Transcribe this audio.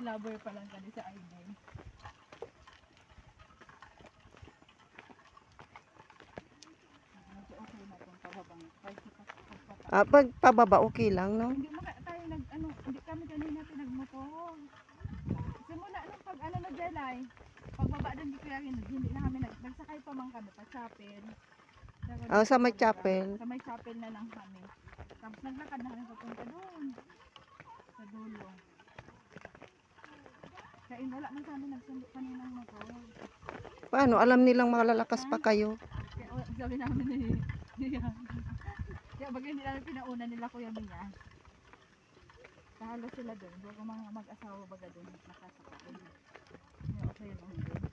nature lover pa lang kami sa Aiden. Medyo okay na itong pababang. Pag pababa, okay lang, no? Hindi mo tayo hindi kami kanina pinagmotor. Simula nung pag na Jelay, pagbaba doon di kaya hindi na kami nagsakay pa man kami pa chapel. Sa may chapel. Sa may chapel na lang kami. Tapos naglakad na kami papunta doon. Sa dulo. Kaya wala man sa amin nagsundo kaninang motor. Paano? Alam nilang malalakas pa kayo. Kaya sabi namin kaya bagay hindi namin pinauna nila Kuya Mia. Kahalo sila doon. Bago mga mag-asawa baga doon nakasakay. Okay lang doon.